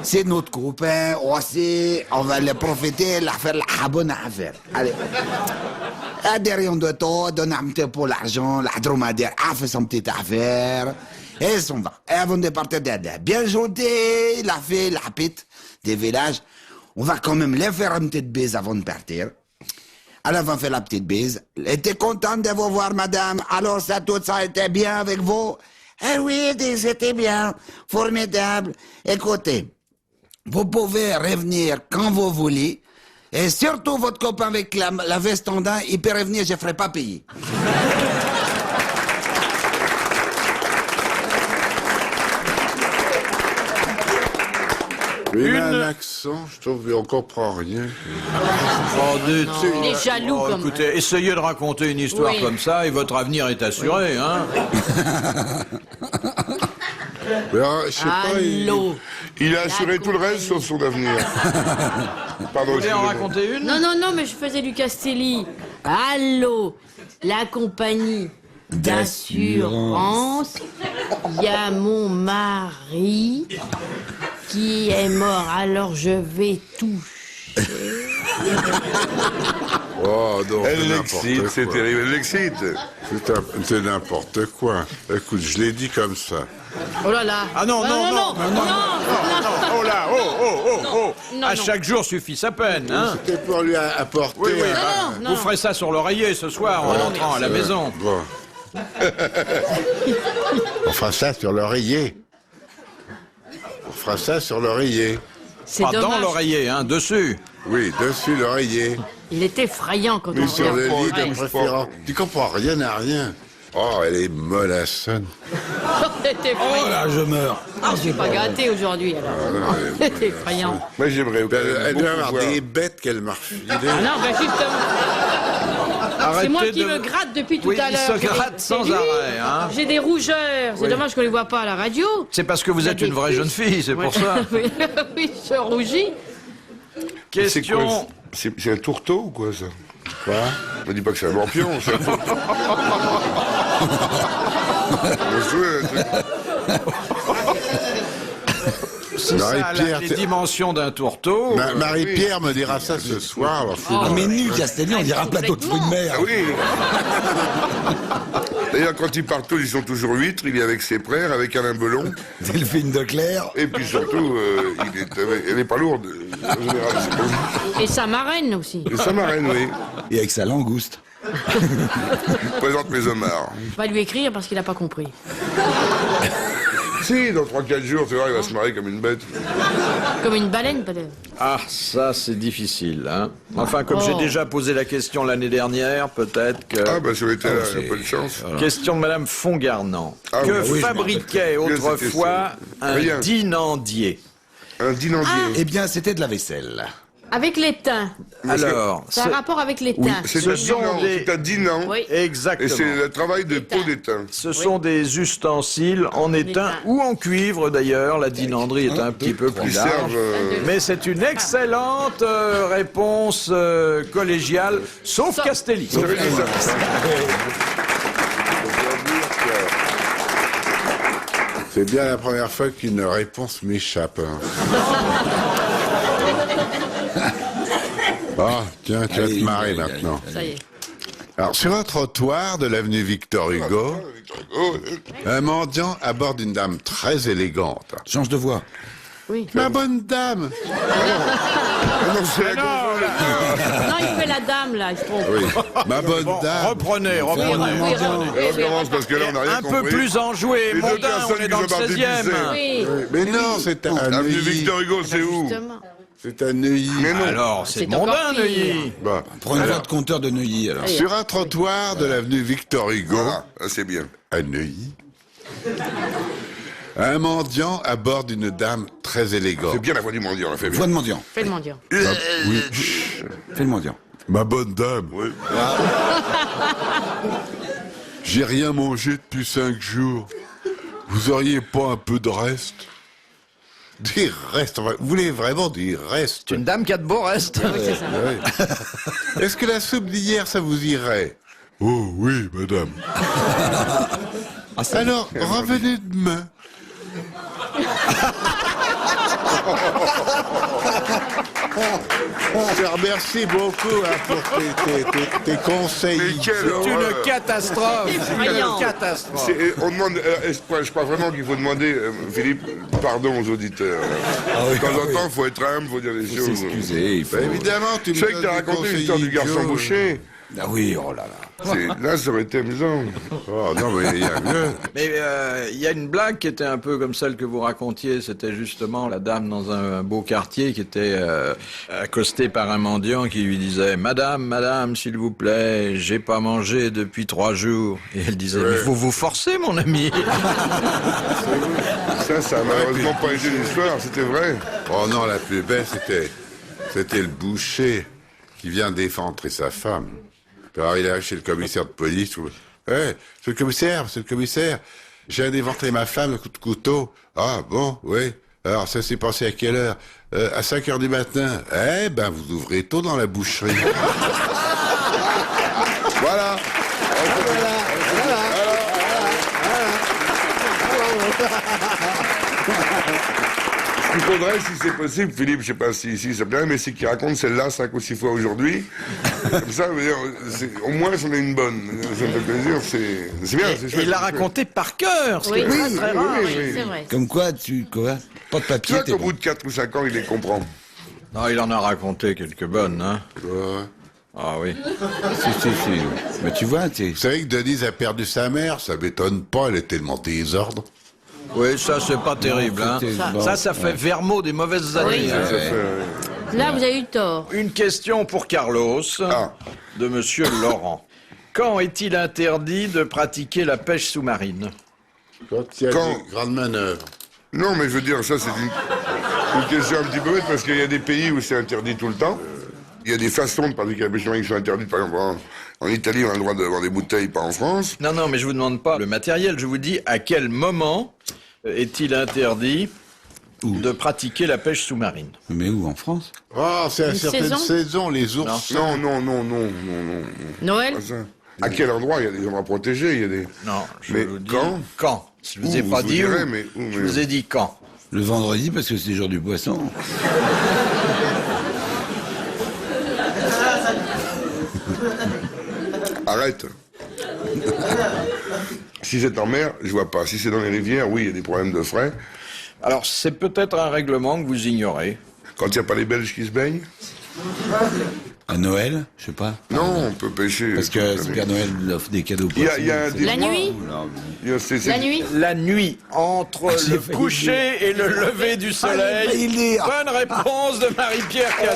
c'est notre copain aussi, on va le profiter, la faire la bonne affaire. Allez. Et rien de tout, donne un petit peu l'argent, la dromadaire a fait son petite affaire. Et ils s'en va. Et avant de partir bien gentil, la fille, la pite des villages, on va quand même les faire une petite bise avant de partir. Alors, on va faire la petite bise. Était contente de vous voir, madame. Alors, ça, tout ça était bien avec vous? Eh oui, c'était bien. Formidable. Écoutez, vous pouvez revenir quand vous voulez. Et surtout, votre copain avec la veste en dents, il peut revenir, je ne ferai pas payer. Il a un accent, je trouve qu'il en comprend rien. Il est jaloux comme... Écoutez, essayez de raconter une histoire Oui. comme ça et votre avenir est assuré, hein. Mais, je sais pas, Allô. il a assuré tout le reste sur son avenir. Pardon, Vous voulez en excusez-moi. raconter une? Non, mais je faisais du Castelli. Allô, la compagnie d'assurance. Il y a mon mari qui est mort, alors je vais toucher. Oh non, Elle c'est l'excite, n'importe c'est quoi. terrible, elle l'excite. C'est n'importe quoi. Écoute, je l'ai dit comme ça. Oh là là. Ah non, non. Oh là, oh. Non, À non. chaque jour suffit sa peine, hein. C'était pour lui apporter... Oui, oui, un- bah, non, vous non. ferez ça sur l'oreiller ce soir en rentrant à la maison. Bon. On fera ça sur l'oreiller. On fera ça sur l'oreiller. C'est Pas dans dommage. l'oreiller, hein, dessus. Oui, dessus l'oreiller. Il est effrayant quand on Mais sur le regarde. lit, comme ça. Tu comprends rien à rien. Oh, elle est mollassonne. C'est effrayant. Oh là, je meurs. Ah, je suis pas gâté aujourd'hui alors. C'est effrayant. Moi, j'aimerais. Elle doit avoir voir. des bêtes qu'elle m'a refilées. Ah non, ben justement. C'est Arrêtez moi qui de- me gratte depuis tout Oui, à il l'heure. se gratte C'est sans lui. arrêt, hein. J'ai des rougeurs. C'est Oui. dommage qu'on les voit pas à la radio. C'est parce que vous êtes une vraie jeune fille, c'est pour ça. Oui, oui, je rougis. Question. C'est un tourteau ou quoi, ça? Quoi? Ne dis pas que c'est un morpion, c'est un tourteau. Si ça a Marie-Pierre, les t'es- dimensions d'un tourteau. Marie-Pierre me dira ça ce soir. Alors, Ah, mais nu, Castelli, on dirait un plateau de fruits de mer. Ah oui. D'ailleurs, quand il part tous, ils sont toujours huîtres. Il est avec ses frères, avec Alain Belon. Delphine de Clerc. Et puis surtout, elle est pas lourde. En général, c'est pas lourd. Et sa marraine aussi. Et sa marraine, oui. Et avec sa langouste. Je présente mes homards. Je vais lui écrire parce qu'il a pas compris. Si, dans 3-4 jours, tu vois, il va se marrer comme une bête. Comme une baleine peut-être. Ah, ça c'est difficile, hein. Enfin, comme j'ai Oh. déjà posé la question l'année dernière, peut-être que... Ah, bah, ça aurait été là, il y a pas de chance. Question de Madame Fongarnant. Ah que oui, oui, je fabriquait m'en rappelle. autrefois un Rien. dinandier? Un dinandier. Eh bien, c'était de la vaisselle. Avec l'étain. Alors, C'est un rapport avec l'étain. Oui, c'est Ce un sont dinan, des- c'est un dinan. Oui. Et exactement. c'est le travail de peau d'étain. Ce sont des ustensiles en étain étain. ou en cuivre d'ailleurs. La dinanderie est un petit peu plus Ils large. servent. Mais c'est une excellente réponse collégiale, sauf Castelli. J'avais dit ça. C'est bien la première fois qu'une réponse m'échappe. Ah, tiens, tu vas te marrer maintenant. Ça y est. Alors, sur un trottoir de l'avenue Victor Hugo, un mendiant aborde une dame très élégante. Change de voix. Oui. Ma bonne dame. Non, c'est la gonzesse. Non, il fait la dame là, il se trompe. Oui. Ma bonne Bon, dame. reprenez. On commence parce que là, on n'a rien Un compris. peu plus enjoué, Les deux mondain, personnes on est qui dans le sont parties 16e. pisser. Oui. Mais non, c'est un avenue Victor Hugo, c'est où? Justement. C'est à Neuilly. Mais non. Alors, c'est C'est encore mondain, pire. Neuilly. Bah, Prends une voix de compteur de Neuilly, alors. sur un trottoir de l'avenue Victor Hugo, c'est bien, à Neuilly, un mendiant aborde une dame très élégante. C'est bien la voix du mendiant, on l'a fait bien. Voix de mendiant. Fais le mendiant. Oui. Fais le mendiant. Ma bonne dame. Oui. J'ai rien mangé depuis 5 jours. Vous auriez pas un peu de reste? Des restes, enfin, vous voulez vraiment des restes? C'est une dame qui a de beaux restes. Oui, c'est ça. Ouais. Est-ce que la soupe d'hier, ça vous irait? Oh oui, madame. Alors, revenez demain. Je te remercie beaucoup hein, pour tes conseils. C'est une catastrophe. Effrayant. Une catastrophe. On demande, je crois vraiment qu'il faut demander, Philippe, pardon aux auditeurs. De temps en temps, il faut être humble, il faut dire les choses. S'excuser, il faut... Bah, évidemment, tu sais que tu as raconté l'histoire du garçon boucher. Ah oui, oh là là. Là, ça aurait été amusant. Oh non, mais il y a mieux. Mais il y a une blague qui était un peu comme celle que vous racontiez. C'était justement la dame dans un beau quartier qui était accostée par un mendiant qui lui disait « Madame, madame, s'il vous plaît, j'ai pas mangé depuis 3 jours. » Et elle disait « Mais faut vous forcer, mon ami. » Ça a malheureusement pas été l'histoire, c'était vrai. Oh non, la plus belle, c'était le boucher qui vient défendre sa femme. Alors il est chez le commissaire de police. C'est le commissaire. J'ai éventrer ma femme à coup de couteau. Ah bon, oui. Alors ça s'est passé à quelle heure? À 5 heures du matin. Eh ben vous ouvrez tôt dans la boucherie. Voilà. Ce qu'il faudrait, si c'est possible, Philippe, je sais pas si ça plairait, mais c'est qu'il raconte celle-là 5 ou 6 fois aujourd'hui. Comme ça, au moins, c'en est une bonne. Ça me fait plaisir, c'est bien, c'est Et chouette. il l'a raconté par cœur. ce qui Oui, est très, très très rare. rare, oui, oui. c'est vrai. Comme quoi, pas de Tu papier, vois t'es qu'au bon. bout de 4 ou 5 ans, il les comprend. Non, il en a raconté quelques bonnes, hein. Ouais. Ah oui. Si. Mais tu vois, Vous savez que Denise a perdu sa mère? Ça m'étonne pas, elle est tellement désordre. Oui, ça, c'est pas terrible. Hein. Ça fait Vermeau des mauvaises années. Oui. Hein. Là, vous avez eu tort. Une question pour Carlos, de Monsieur Laurent. Quand est-il interdit de pratiquer la pêche sous-marine? Quand il y a des grandes manœuvres. Non, mais je veux dire, ça, c'est une question un petit peu bête, parce qu'il y a des pays où c'est interdit tout le temps. Il y a des façons de pratiquer la pêche sous-marine qui sont interdites. Par exemple, en Italie, on a le droit d'avoir des bouteilles, pas en France. Non, mais je vous demande pas le matériel. Je vous dis à quel moment est-il interdit de pratiquer la pêche sous-marine? Mais où, en France? Ah, c'est à Une certaines saison saisons, les ours. Non. Noël? Pas ça. À quel endroit? Il y a des endroits protégés, il y a des... Non, je Mais vous dis quand Je vous ai pas dit où. Je vous ai dit quand. Le vendredi, parce que c'est le jour du poisson. Arrête. Si c'est en mer, je vois pas. Si c'est dans les rivières, oui, il y a des problèmes de frais. Alors, c'est peut-être un règlement que vous ignorez. Quand il n'y a pas les Belges qui se baignent? À Noël, je sais pas. Non, on peut pêcher. Parce que Père Noël offre des cadeaux pour Il y a un La nuit? La nuit? La nuit, entre le coucher et le lever du soleil. Bonne réponse de Marie-Pierre Cazet.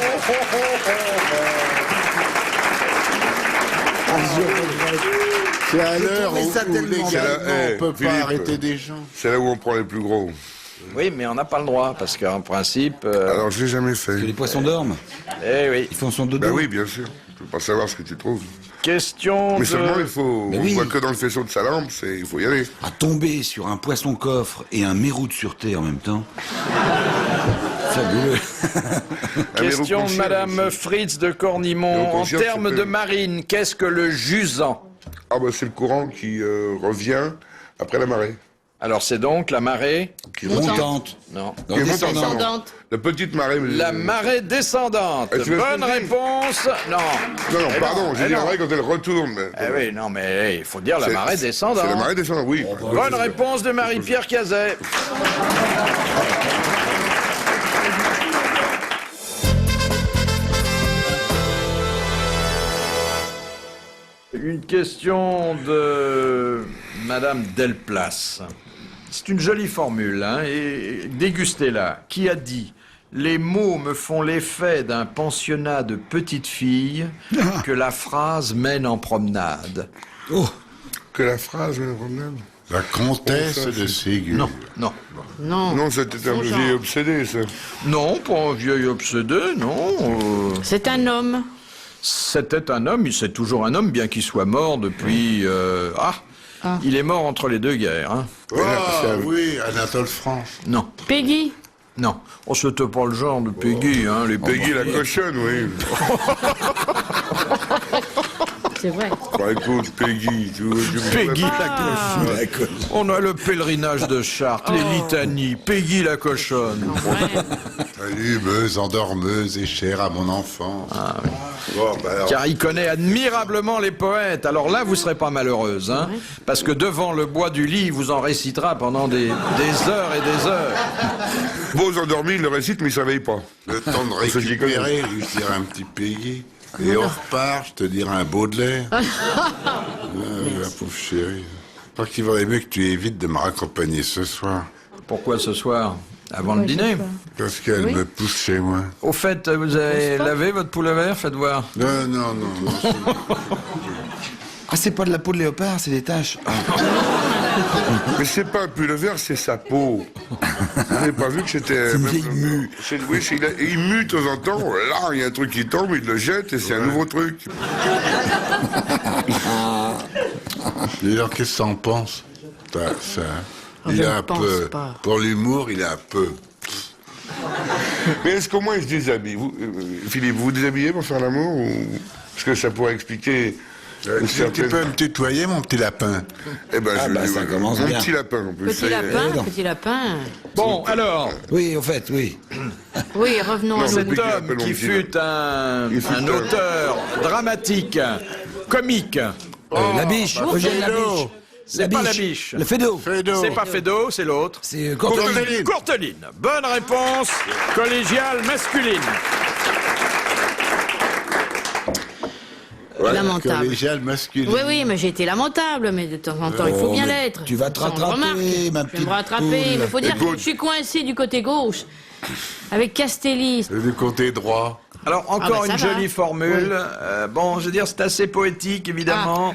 C'est à l'heure où on peut pas arrêter des gens. C'est là où on prend les plus gros. Oui, mais on n'a pas le droit, parce qu'en principe... Alors, je l'ai jamais fait. Que les poissons dorment. Eh oui. Ils font son dodo. Ben oui, bien sûr. Tu peux pas savoir ce que tu trouves. Question Mais de... seulement, il faut... Mais On oui. voit que dans le faisceau de sa lampe, il faut y aller. À tomber sur un poisson coffre et un mérou de sûreté en même temps. Fabuleux. Question de Madame Fritz de Cornimont. En termes de marine, qu'est-ce que le jusant? Ah ben c'est le courant qui revient après la marée. Alors c'est donc la marée Montante. Non. Non, Qui est descendante. montante, pardon. Descendante. La petite marée. La marée descendante. tu veux Bonne ce que je dis réponse. Non. Non, Eh pardon, non, j'ai eh dit la non. marée quand elle retourne. Eh oui, non, mais il faut dire la C'est- marée descendante. C'est la marée descendante, oui. Bonne réponse de Marie-Pierre Cazet. Une question de Madame Delplace. C'est une jolie formule, hein, et dégustez-la. Qui a dit « Les mots me font l'effet d'un pensionnat de petites filles que la phrase mène en promenade ». Oh, Que la phrase, le problème. La comtesse de Ségur. Non. Non. Non, c'était un Son vieil genre. obsédé, ça. Non, pas un vieil obsédé, non. C'est un homme. C'était un homme, c'est toujours un homme, bien qu'il soit mort depuis... il est mort entre les deux guerres. Hein. Ah oui, Anatole France. Non, Peggy. non. Oh, c'était pas le genre de Peggy, hein, les Peggy la cochonne, oui. C'est vrai. Bah, écoute, Peggy, tu Peggy Ah. la cochonne. On a le pèlerinage de Chartres, les litanies, Peggy la cochonne. Allumeuse, endormeuse et chère à mon enfant. Bon, bah alors, Car il connaît admirablement les poètes. Alors là, vous serez pas malheureuse, hein, parce que devant le bois du lit, il vous en récitera pendant des heures et des heures. Beaux endormis, il le récite, mais il ne s'éveille pas. Le temps de Ça, j'y connais. récupérer, lui dire un petit Peggy. Et on repart, je te dirai un Baudelaire. La pauvre chérie. Je crois qu'il vaudrait mieux que tu évites de me raccompagner ce soir. Pourquoi ce soir? Avant le dîner? Parce qu'elle me pousse chez moi. Au fait, vous avez lavé votre poulet vert? Faites voir. Non. ah, c'est pas de la peau de léopard, c'est des taches. Ah. Mais c'est pas un pull vert, c'est sa peau. Vous n'avez pas vu que c'était... une vieille mue. Oui, il mue de temps en temps. Là, il y a un truc qui tombe, il le jette et c'est un nouveau truc. D'ailleurs, qu'est-ce que ça en pense? Ça. Il je est ne un pense peu... pas. Pour l'humour, il est un peu... Mais est-ce qu'au moins il se déshabille Philippe, vous vous déshabillez pour faire l'amour ou... Parce que ça pourrait expliquer... une Tu certaine- peux me tutoyer, mon petit lapin? Eh ben, je ça commence mon bien. petit lapin, en plus. Petit lapin, petit lapin. Bon, alors, Oui, au fait, oui. Oui, revenons à Non, nous. c'est- cet qu'il homme appelle mon qui petit fut un un- auteur dramatique, comique, La biche, Eugène Labiche. c'est pas la biche. Le Fédo. C'est pas Fédo, c'est l'autre. C'est Courteline. Courteline. Bonne réponse collégiale masculine. Lamentable. Collégiale masculine. Oui, oui, mais j'ai été lamentable, mais de temps en temps, il faut bien mais l'être. tu vas te Ça, on le rattraper, remarque. ma Je vais petite me rattraper, poule. mais faut dire que Écoute. je suis coincé du côté gauche, avec Castelli. Du côté droit. Alors, encore Ah bah, une ça va. jolie formule. Bon, je veux dire, c'est assez poétique, évidemment.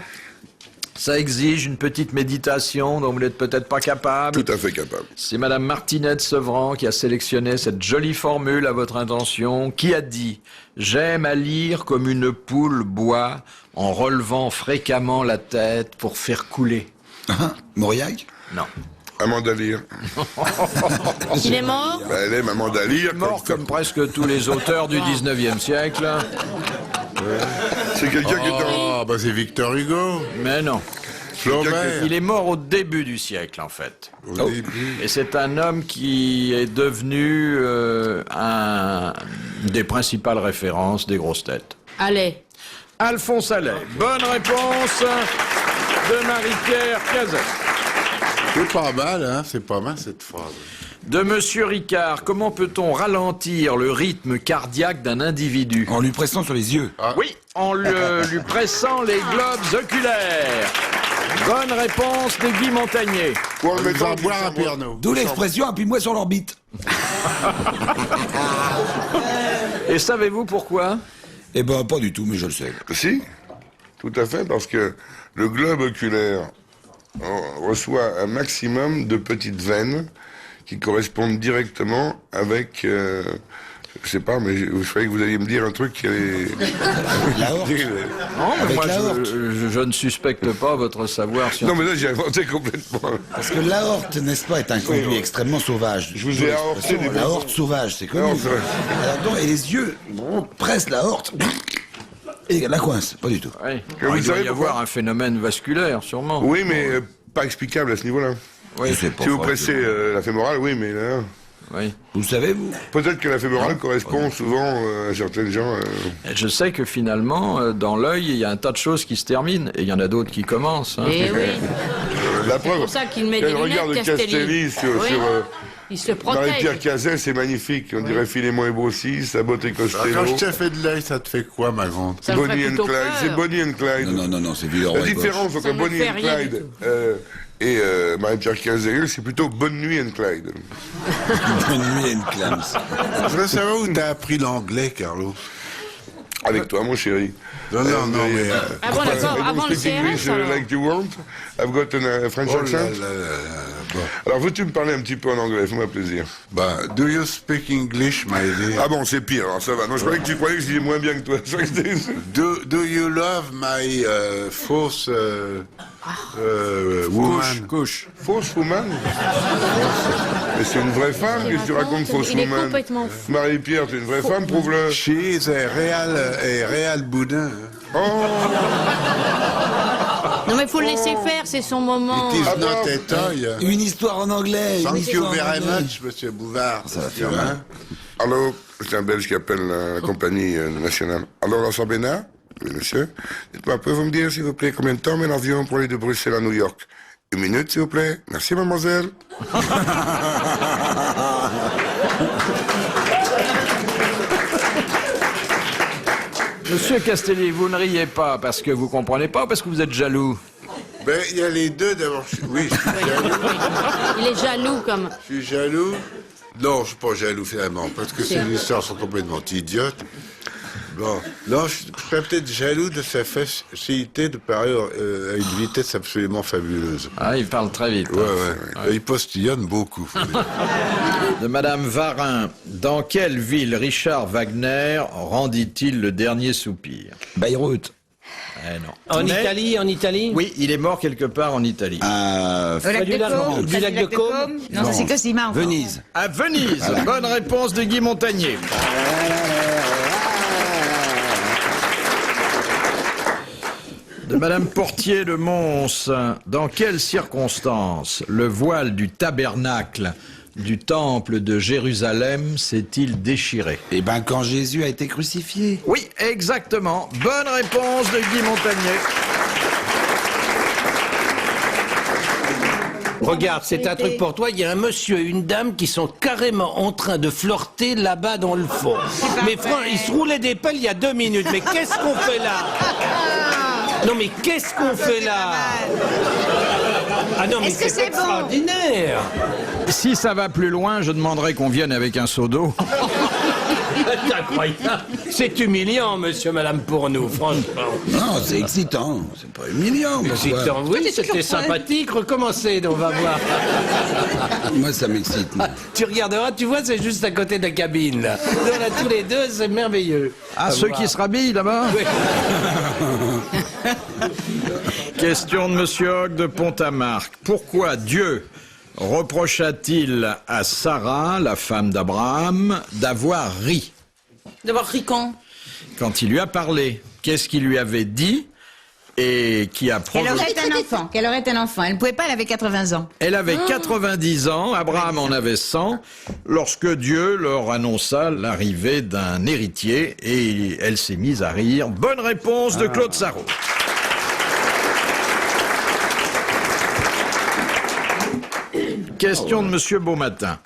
Ça exige une petite méditation dont vous n'êtes peut-être pas capable. Tout à fait capable. C'est Madame Martinette Sevran qui a sélectionné cette jolie formule à votre intention, qui a dit « J'aime à lire comme une poule boit en relevant fréquemment la tête pour faire couler. Mauriac ?» Non. Amanda Lear. Il est mort? Bah, elle aime Amanda Lear. Mort comme presque tous les auteurs du 19e siècle. C'est quelqu'un qui est Ah, bah c'est Victor Hugo. Mais non. Flaubert. Il est mort au début du siècle, en fait. Au début. Et c'est un homme qui est devenu un des principales références des grosses têtes. Allez. Alphonse Allais. Bonne réponse de Marie-Pierre Cazet. C'est pas mal, hein, c'est pas mal cette phrase. De Monsieur Ricard, comment peut-on ralentir le rythme cardiaque d'un individu? En lui pressant sur les yeux. Oui, en lui pressant les globes oculaires. Bonne réponse de Guy Montagnier. Ou en le On mettant va boire un Pernod. D'où l'expression appuie-moi sur l'orbite. Et savez-vous pourquoi? Eh ben, pas du tout, mais je le sais. Si, tout à fait, parce que le globe oculaire reçoit un maximum de petites veines qui correspondent directement avec... je sais pas, mais je croyais que vous alliez me dire un truc qui allait... L'aorte. Non, mais Avec moi l'aorte. je ne suspecte pas votre savoir sur... Non, mais là, j'ai inventé complètement. Parce que l'aorte, n'est-ce pas, est un conduit oui. extrêmement sauvage. Je vous ai aorté des L'aorte sauvage, c'est connu. Non, c'est vrai. Alors, donc, et les yeux pressent l'aorte. Et la coince, pas du tout. Oui. vous Alors, il doit savez y pourquoi avoir un phénomène vasculaire, sûrement. Oui, mais pas explicable à ce niveau-là. Oui. Je sais pas, Si vous faudrait que pressez la fémorale, oui, mais là... Oui. Vous le savez, vous? Peut-être que la fémorale correspond souvent à certaines gens... Et je sais que finalement, dans l'œil, il y a un tas de choses qui se terminent, et il y en a d'autres qui commencent. hein. Eh oui. la preuve, C'est pour ça qu'il met quand des elle regarde lunettes, Castelli sur... Oui. sur Il se Marie-Pierre protège. Cazet, c'est magnifique. On dirait Philémon et Brossy, Sabot et Alors, Costello. quand je t'ai fait de l'œil, ça te fait quoi, ma grande? Ça me ferait Bonnie and plutôt Clyde. peur. C'est Bonnie and Clyde. Non, c'est La Villeroy. différence Ça entre me Bonnie fait and rien du Clyde et Marie-Pierre Cazet, c'est plutôt Bonne nuit and Clyde. Bonne nuit, and clams. Je voudrais savoir où t'as appris l'anglais, Carlo. Avec toi, mon chéri. Non, mais... Ah bon, d'accord, I don't avant le speak English CRS, alors. like you want. I've got a French Oh là accent. là là, bon. Alors, veux-tu me parler un petit peu en anglais? Fais-moi plaisir. Bah, do you speak English, my dear? Ah bon, c'est pire, alors ça va. Non, je croyais que tu croyais que je disais moins bien que toi. Je croyais que c'était- Do you love my fausse woman? Couche. Fausse woman? Mais c'est une vraie femme que tu racontes, fausse Il est woman. complètement fou. Marie-Pierre, tu es une vraie femme, prouve-le. She is a real boudin. Oh, Non, mais il faut le laisser faire, c'est son moment. It is Ah, not bon. a toy. Une histoire en anglais. une Thank histoire you en very anglais. much, monsieur Bouvard. Ça va faire Hein? mal. allô, c'est un Belge qui appelle la compagnie nationale. Alors, Vincent Bénard? Oui, monsieur. Dites-moi, pouvez-vous me dire, s'il vous plaît, combien de temps met l'avion pour aller de Bruxelles à New York? 1 minute, s'il vous plaît. Merci, mademoiselle. Monsieur Castelli, vous ne riez pas parce que vous comprenez pas ou parce que vous êtes jaloux? Ben, il y a les deux d'abord. Oui, je suis jaloux. Il est jaloux comme... Je suis jaloux. Non, je suis pas jaloux finalement, parce que ces histoires sont complètement idiotes. Bon, non, je serais peut-être jaloux de sa facilité de parler à une vitesse absolument fabuleuse. Ah, il parle très vite. Ouais, ouais. Il postillonne beaucoup. faut dire. De Madame Varin, dans quelle ville Richard Wagner rendit-il le dernier soupir? Bayreuth. Eh non. En Mais- Italie, en Italie? Oui, il est mort quelque part en Italie. À Au lac du de lac- Caume. du T'as lac dit de Caume. Non, ça, c'est Cosima. encore. Venise. À Venise. Bonne réponse de Guy Montagnier. De Madame Portier de Mons, dans quelles circonstances le voile du tabernacle du temple de Jérusalem s'est-il déchiré? Eh ben, quand Jésus a été crucifié. Oui, exactement. Bonne réponse de Guy Montagnier. Regarde, c'est un truc pour toi. Il y a un monsieur et une dame qui sont carrément en train de flirter là-bas dans le fond. Mais franchement, ils se roulaient des pelles il y a 2 minutes. Mais qu'est-ce qu'on fait là? Non, mais qu'est-ce qu'on fait là? Ah non, mais Est-ce que c'est c'est bon? extraordinaire. Si ça va plus loin, je demanderai qu'on vienne avec un seau d'eau. C'est incroyable. C'est humiliant, monsieur, madame, pour nous, franchement. Non, c'est excitant. C'est pas humiliant. pourquoi Excitant, oui, c'était sympathique. Recommencez, on va voir. Moi, ça m'excite. moi. Tu regarderas, tu vois, c'est juste à côté de la cabine, là. Nous, là, tous les deux, c'est merveilleux. Ah, ceux qui se rhabillent là-bas? Oui. Question de Monsieur Hogg de Pont-à-Marc. Pourquoi Dieu reprocha-t-il à Sarah, la femme d'Abraham, d'avoir ri D'avoir ri quand il lui a parlé? Qu'est-ce qu'il lui avait dit et qui a Qu'elle provoqué... aurait un enfant. Qu'elle aurait un enfant. Elle ne pouvait pas, elle avait 80 ans. Elle avait 90 ans, Abraham en avait 100, lorsque Dieu leur annonça l'arrivée d'un héritier et elle s'est mise à rire. Bonne réponse de Claude Sarraud. Question de Monsieur Beaumatin.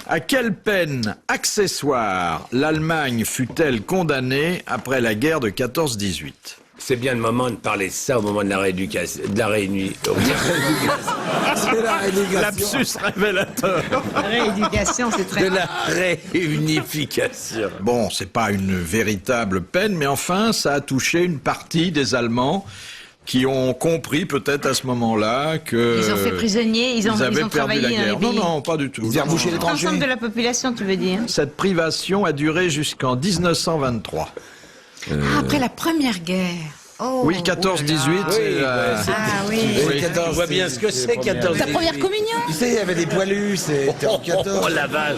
À quelle peine accessoire l'Allemagne fut-elle condamnée après la guerre de 14-18 ? C'est bien le moment de parler de ça au moment de la rééducation, de la réunion. C'est la rééducation. Lapsus révélateur. La rééducation, c'est très De la réunification. Bon, c'est pas une véritable peine, mais enfin, ça a touché une partie des Allemands qui ont compris peut-être à ce moment-là que... Ils ont fait prisonniers, ils ont avaient perdu travaillé la dans les guerre. pays. Non, non, pas du tout. Ils ont rebouché Non, non. l'étranger. L'ensemble de la population, tu veux dire? Cette privation a duré jusqu'en 1923. Après la Première Guerre. Oh, Oui, 14-18. c'est la- Ah oui. Oui. On voit bien ce que c'est, 14. Ta première communion? Tu sais, il y avait des poilus, c'était en 14. Oh la vache.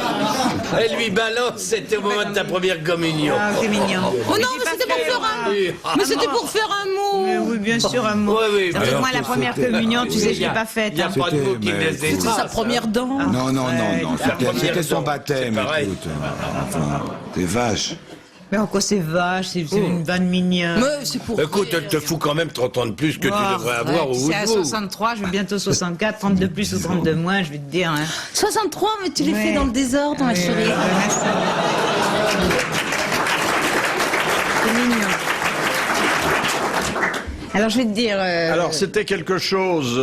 Elle lui balance, c'était au moment de ta première communion. Ah, c'est mignon. Oh non, mais c'était pour faire un mot. Mais c'était pour faire un mot. Oui, bien sûr, un mot. Oui, oui. Alors, moi, la première communion, tu sais, je Il y a- l'ai pas faite. Il n'y a hein. pas de mots qui me laisse des C'était sa traces. première dent. Non, non, non, non. première C'était son dent, baptême, c'est pareil. écoute. Enfin, t'es vache. Mais en quoi c'est vache, c'est une vanne mignonne. Mais c'est pour. Écoute, elle te fout quand même 30 ans de plus que tu Oh, devrais avoir au bout C'est à de vous. 63, je vais bientôt 64, 32 plus ou 32 moins, je vais te dire. Hein. 63, mais tu les Ouais. fais dans le désordre, ma Oui, chérie. merci. C'est mignon. Alors je vais te dire. Alors c'était quelque chose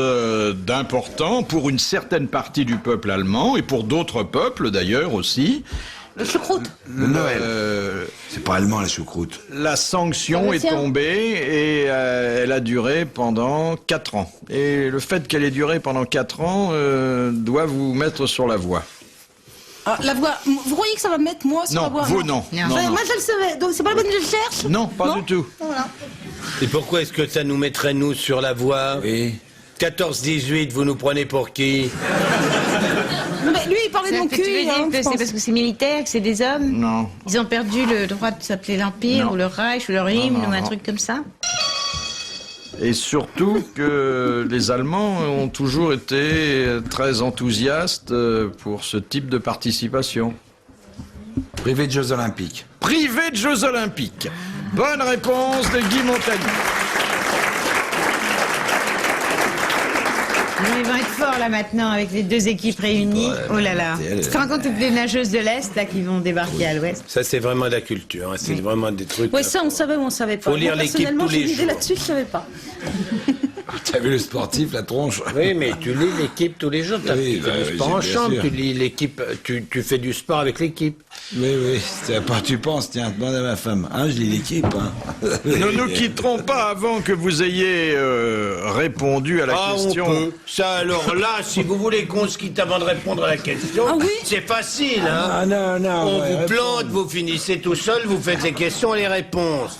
d'important pour une certaine partie du peuple allemand et pour d'autres peuples d'ailleurs aussi. Le choucroute. Le Noël. C'est pas allemand, la choucroute. La sanction Le est tien. tombée et elle a duré pendant 4 ans. Et le fait qu'elle ait duré pendant 4 ans doit vous mettre sur la voie. Ah, la voix. Vous croyez que ça va me mettre moi sur Non, la voix? vous non. Non. Non, Ouais, non. moi je le savais, donc c'est pas la bonne que je cherche. Non, pas du tout. Voilà. Et pourquoi est-ce que ça nous mettrait, nous, sur la voie? Oui. 14-18, vous nous prenez pour qui? Non, mais lui il parlait de C'est mon que tu veux cul. dire hein, que je c'est pense. parce que c'est militaire, que c'est des hommes? Non. Ils ont perdu le droit de s'appeler l'Empire Non. ou le Reich ou leur hymne non, ou un non. truc comme ça? Et surtout que les Allemands ont toujours été très enthousiastes pour ce type de participation. Privé de Jeux Olympiques. Privé de Jeux Olympiques. Bonne réponse de Guy Montagnier. Ils vont être forts là maintenant avec les deux équipes réunies. Oh là là. Tu te rends compte toutes les nageuses de l'Est là qui vont débarquer à l'Ouest? Ça, c'est vraiment de la culture. Hein. C'est vraiment des trucs. Ouais, ça on savait ou on savait pas. Faut lire Moi, l'équipe personnellement, tous j'ai les une idée jours. là-dessus, je savais pas. T'as vu le sportif, la tronche? Oui, mais tu lis l'équipe tous les jours. Tu Oui, fais bah, du oui, sport en bien chambre, sûr. tu lis l'équipe, tu fais du sport avec l'équipe. Oui, oui, c'est à part tu penses, tiens, demande à ma femme. Hein, je lis l'équipe, hein. Nous nous quitterons pas avant que vous ayez répondu à la Ah, question. on peut. Ça, alors là, si vous voulez qu'on se quitte avant de répondre à la question, Ah oui c'est facile, hein. Ah non, non. On ouais, vous plante, vous finissez tout seul, vous faites les questions et les réponses.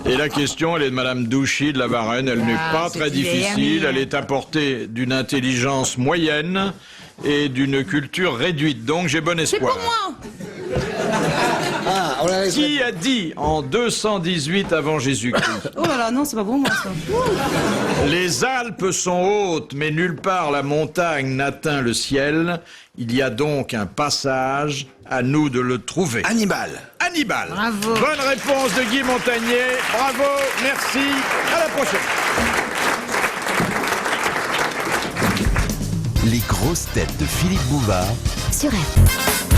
Et la question, elle est de Madame Douchy de la Varenne. Elle n'est pas c'est très une vieille difficile. amie, Elle est apportée d'une intelligence moyenne et d'une culture réduite. Donc j'ai bon C'est espoir. pour moi. Ah, on la laisse. Qui a dit en 218 avant Jésus-Christ: Oh là là, non, c'est pas pour moi ça. les Alpes sont hautes, mais nulle part la montagne n'atteint le ciel. Il y a donc un passage, à nous de le trouver. Hannibal. Hannibal. Bravo. Bonne réponse de Guy Montagnier. Bravo, merci. À la prochaine. Les grosses têtes de Philippe Bouvard sur RTL.